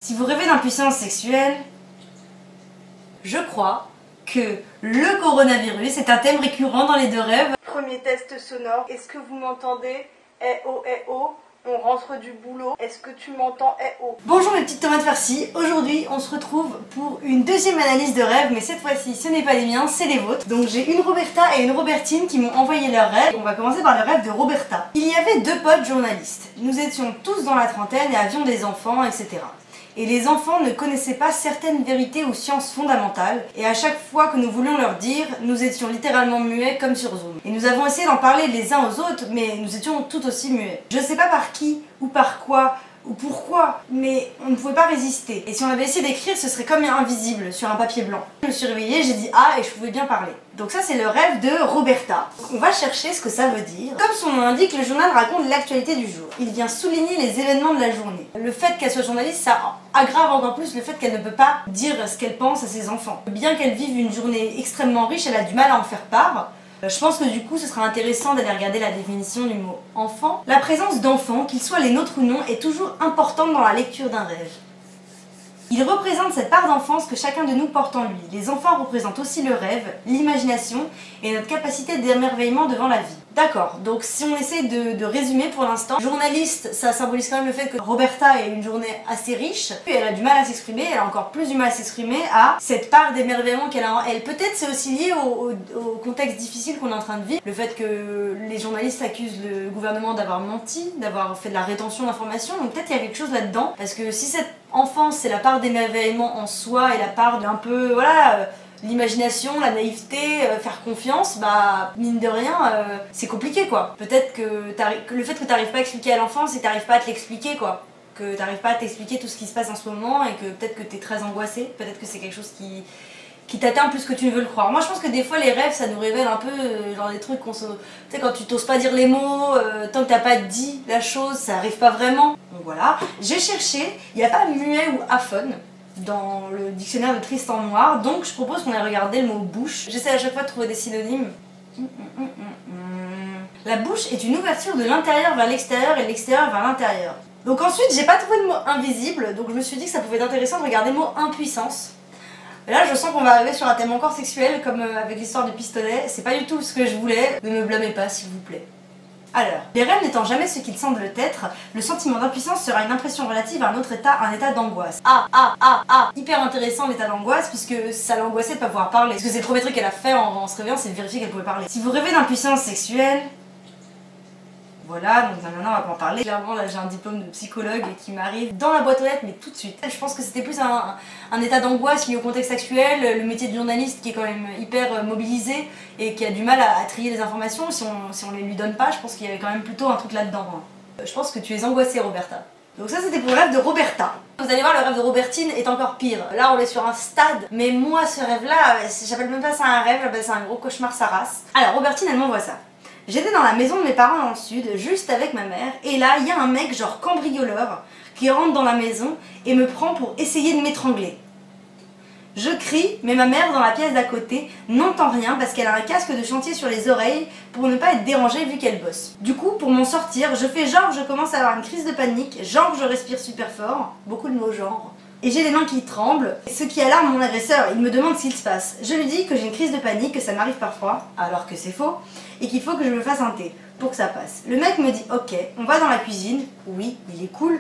Si vous rêvez d'impuissance sexuelle, je crois que le coronavirus est un thème récurrent dans les deux rêves. Premier test sonore, est-ce que vous m'entendez? Eh oh, on rentre du boulot, est-ce que tu m'entends? Eh oh. Bonjour mes petites tomates farcies, aujourd'hui on se retrouve pour une deuxième analyse de rêves, mais cette fois-ci ce n'est pas les miens, c'est les vôtres. Donc j'ai une Roberta et une Robertine qui m'ont envoyé leurs rêves. On va commencer par le rêve de Roberta. Il y avait deux potes journalistes, nous étions tous dans la trentaine et avions des enfants, etc. Et les enfants ne connaissaient pas certaines vérités ou sciences fondamentales, et à chaque fois que nous voulions leur dire, nous étions littéralement muets comme sur Zoom. Et nous avons essayé d'en parler les uns aux autres, mais nous étions tout aussi muets. Je sais pas par qui, ou par quoi, ou pourquoi, mais on ne pouvait pas résister. Et si on avait essayé d'écrire, ce serait comme invisible sur un papier blanc. Je me suis réveillée, j'ai dit ah et je pouvais bien parler. Donc ça c'est le rêve de Roberta. On va chercher ce que ça veut dire. Comme son nom l'indique, le journal raconte l'actualité du jour. Il vient souligner les événements de la journée. Le fait qu'elle soit journaliste, ça aggrave encore plus le fait qu'elle ne peut pas dire ce qu'elle pense à ses enfants. Bien qu'elle vive une journée extrêmement riche, elle a du mal à en faire part. Je pense que du coup ce sera intéressant d'aller regarder la définition du mot enfant. La présence d'enfants, qu'ils soient les nôtres ou non, est toujours importante dans la lecture d'un rêve. Il représente cette part d'enfance que chacun de nous porte en lui. Les enfants représentent aussi le rêve, l'imagination et notre capacité d'émerveillement devant la vie. D'accord, donc si on essaie de résumer pour l'instant, journaliste, ça symbolise quand même le fait que Roberta ait une journée assez riche, puis elle a du mal à s'exprimer, elle a encore plus du mal à s'exprimer à cette part d'émerveillement qu'elle a en elle. Peut-être c'est aussi lié au contexte difficile qu'on est en train de vivre, le fait que les journalistes accusent le gouvernement d'avoir menti, d'avoir fait de la rétention d'informations, donc peut-être qu'il y a quelque chose là-dedans, parce que si cette enfance c'est la part d'émerveillement en soi et la part d'un peu, voilà, l'imagination, la naïveté, faire confiance, bah mine de rien, c'est compliqué quoi. Peut-être que le fait que t'arrives pas à expliquer à l'enfant, c'est que t'arrives pas à te l'expliquer quoi. Que t'arrives pas à t'expliquer tout ce qui se passe en ce moment et que peut-être que t'es très angoissée, peut-être que c'est quelque chose qui t'atteint plus que tu ne veux le croire. Moi je pense que des fois les rêves ça nous révèle un peu genre des trucs qu'on se... Tu sais quand tu t'oses pas dire les mots, tant que t'as pas dit la chose, ça arrive pas vraiment. Donc voilà, j'ai cherché, il n'y a pas muet ou aphone dans le dictionnaire de Tristan Noir, donc je propose qu'on aille regarder le mot bouche. J'essaie à chaque fois de trouver des synonymes. La bouche est une ouverture de l'intérieur vers l'extérieur et de l'extérieur vers l'intérieur. Donc ensuite j'ai pas trouvé le mot invisible, donc je me suis dit que ça pouvait être intéressant de regarder le mot impuissance. Là je sens qu'on va arriver sur un thème encore sexuel comme avec l'histoire du pistolet, c'est pas du tout ce que je voulais, ne me blâmez pas s'il vous plaît. Alors, les rêves n'étant jamais ce qu'ils semblent être, le sentiment d'impuissance sera une impression relative à un autre état, un état d'angoisse. Hyper intéressant l'état d'angoisse puisque ça l'angoissait de pas pouvoir parler. Parce que c'est le premier truc qu'elle a fait en se réveillant, c'est de vérifier qu'elle pouvait parler. Si vous rêvez d'impuissance sexuelle, voilà, donc maintenant on va pas en parler. Clairement là j'ai un diplôme de psychologue qui m'arrive dans la boîte aux lettres mais tout de suite. Je pense que c'était plus un état d'angoisse lié au contexte actuel, le métier de journaliste qui est quand même hyper mobilisé et qui a du mal à trier les informations. Si on les lui donne pas, je pense qu'il y avait quand même plutôt un truc là-dedans. Je pense que tu es angoissée Roberta. Donc ça c'était pour le rêve de Roberta. Vous allez voir, le rêve de Robertine est encore pire. Là on est sur un stade, mais moi ce rêve là, j'appelle même pas ça un rêve, j'appelle ça un gros cauchemar sa race. Alors Robertine elle m'envoie ça. J'étais dans la maison de mes parents dans le sud, juste avec ma mère, et là il y a un mec genre cambrioleur qui rentre dans la maison et me prend pour essayer de m'étrangler. Je crie, mais ma mère dans la pièce d'à côté n'entend rien parce qu'elle a un casque de chantier sur les oreilles pour ne pas être dérangée vu qu'elle bosse. Du coup, pour m'en sortir, je fais genre je commence à avoir une crise de panique, genre je respire super fort, beaucoup de mots genre. Et j'ai les mains qui tremblent, ce qui alarme mon agresseur, il me demande ce qu'il se passe. Je lui dis que j'ai une crise de panique, que ça m'arrive parfois, alors que c'est faux, et qu'il faut que je me fasse un thé pour que ça passe. Le mec me dit ok, on va dans la cuisine, oui, il est cool.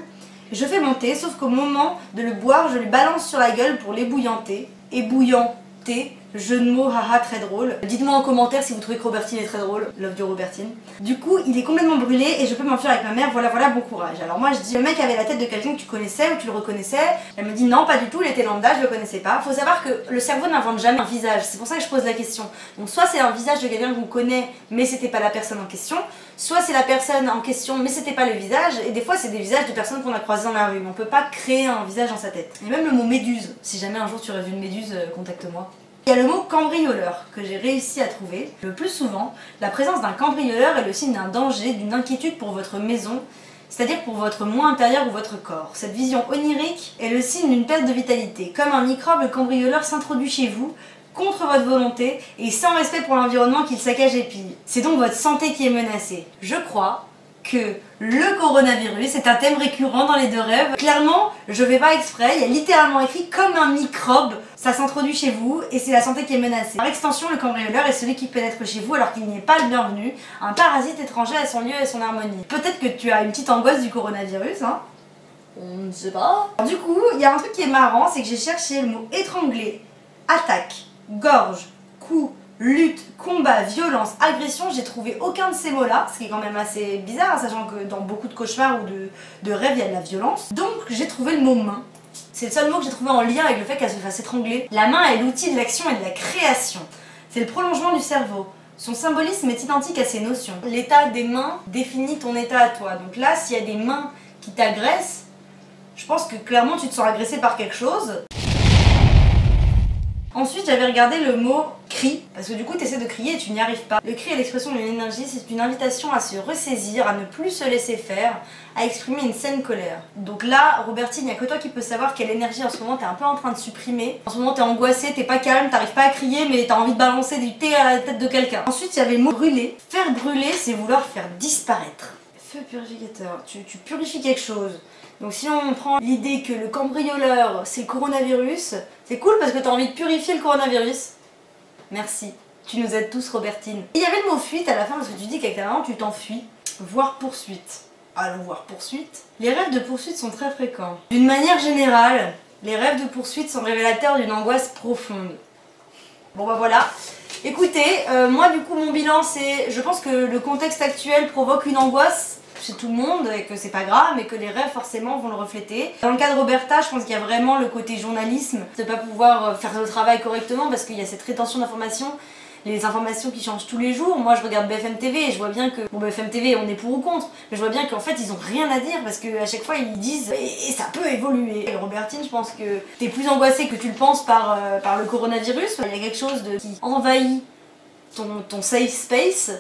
Je fais mon thé, sauf qu'au moment de le boire, je lui balance sur la gueule pour l'ébouillanter. Ébouillanter, jeu de mots, haha, très drôle. Dites-moi en commentaire si vous trouvez que Robertine est très drôle, love du Robertine. Du coup, il est complètement brûlé et je peux m'enfuir avec ma mère, voilà, bon courage. Alors moi je dis, le mec avait la tête de quelqu'un que tu connaissais ou tu le reconnaissais. Elle me dit non, pas du tout, il était lambda, je le connaissais pas. Faut savoir que le cerveau n'invente jamais un visage, c'est pour ça que je pose la question. Donc soit c'est un visage de quelqu'un qu'on connaît, mais c'était pas la personne en question, soit c'est la personne en question, mais c'était pas le visage, et des fois c'est des visages de personnes qu'on a croisées dans la rue, mais on peut pas créer un visage dans sa tête. Et même le mot méduse, si jamais un jour tu rêves d'une méduse, contacte-moi. Il y a le mot cambrioleur que j'ai réussi à trouver. Le plus souvent, la présence d'un cambrioleur est le signe d'un danger, d'une inquiétude pour votre maison, c'est-à-dire pour votre moi intérieur ou votre corps. Cette vision onirique est le signe d'une perte de vitalité. Comme un microbe, le cambrioleur s'introduit chez vous, contre votre volonté et sans respect pour l'environnement qu'il saccage et pille. C'est donc votre santé qui est menacée. Je crois que le coronavirus est un thème récurrent dans les deux rêves. Clairement, je fais pas exprès, il y a littéralement écrit comme un microbe, ça s'introduit chez vous et c'est la santé qui est menacée. Par extension, le cambrioleur est celui qui pénètre chez vous alors qu'il n'y est pas le bienvenu, un parasite étranger à son lieu et son harmonie. Peut-être que tu as une petite angoisse du coronavirus, hein? On ne sait pas. Du coup, il y a un truc qui est marrant, c'est que j'ai cherché le mot étrangler, attaque, gorge, coup, lutte, combat, violence, agression, j'ai trouvé aucun de ces mots-là, ce qui est quand même assez bizarre, sachant que dans beaucoup de cauchemars ou de rêves, il y a de la violence. Donc j'ai trouvé le mot main. C'est le seul mot que j'ai trouvé en lien avec le fait qu'elle se fasse étrangler. La main est l'outil de l'action et de la création. C'est le prolongement du cerveau. Son symbolisme est identique à ces notions. L'état des mains définit ton état à toi. Donc là, s'il y a des mains qui t'agressent, je pense que clairement tu te sens agressé par quelque chose. Ensuite, j'avais regardé le mot cri, parce que du coup, tu essaies de crier et tu n'y arrives pas. Le cri est l'expression d'une énergie, c'est une invitation à se ressaisir, à ne plus se laisser faire, à exprimer une saine colère. Donc là, Robertine, il n'y a que toi qui peux savoir quelle énergie en ce moment t'es un peu en train de supprimer. En ce moment, t'es angoissée, t'es pas calme, t'arrives pas à crier, mais t'as envie de balancer du thé à la tête de quelqu'un. Ensuite, il y avait le mot brûler. Faire brûler, c'est vouloir faire disparaître. Feu purificateur, tu purifies quelque chose. Donc si on prend l'idée que le cambrioleur c'est le coronavirus, c'est cool parce que t'as envie de purifier le coronavirus. Merci, tu nous aides tous Robertine. Et il y avait le mot fuite à la fin parce que tu dis qu'avec ta maman tu t'enfuis, voire poursuite. Allons voir poursuite. Les rêves de poursuite sont très fréquents. D'une manière générale, les rêves de poursuite sont révélateurs d'une angoisse profonde. Bon bah voilà. Écoutez, moi du coup mon bilan c'est, je pense que le contexte actuel provoque une angoisse chez tout le monde et que c'est pas grave mais que les rêves forcément vont le refléter. Dans le cas de Roberta, je pense qu'il y a vraiment le côté journalisme, de pas pouvoir faire le travail correctement parce qu'il y a cette rétention d'informations, les informations qui changent tous les jours. Moi je regarde BFM TV et je vois bien que, bon BFM TV on est pour ou contre, mais je vois bien qu'en fait ils ont rien à dire parce qu'à chaque fois ils disent et ça peut évoluer. Et Robertine, je pense que t'es plus angoissée que tu le penses par le coronavirus. Il y a quelque chose qui envahit ton safe space.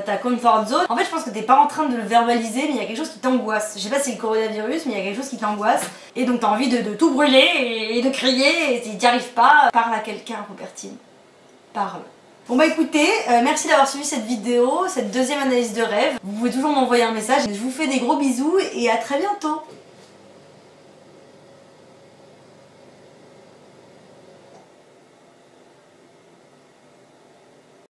Ta comfort zone. En fait, je pense que t'es pas en train de le verbaliser, mais il y a quelque chose qui t'angoisse. Je sais pas si c'est le coronavirus, mais il y a quelque chose qui t'angoisse. Et donc t'as envie de tout brûler et de crier, et si t'y arrives pas, parle à quelqu'un, Robertine. Parle. Bon bah écoutez, merci d'avoir suivi cette vidéo, cette deuxième analyse de rêve. Vous pouvez toujours m'envoyer un message. Je vous fais des gros bisous et à très bientôt.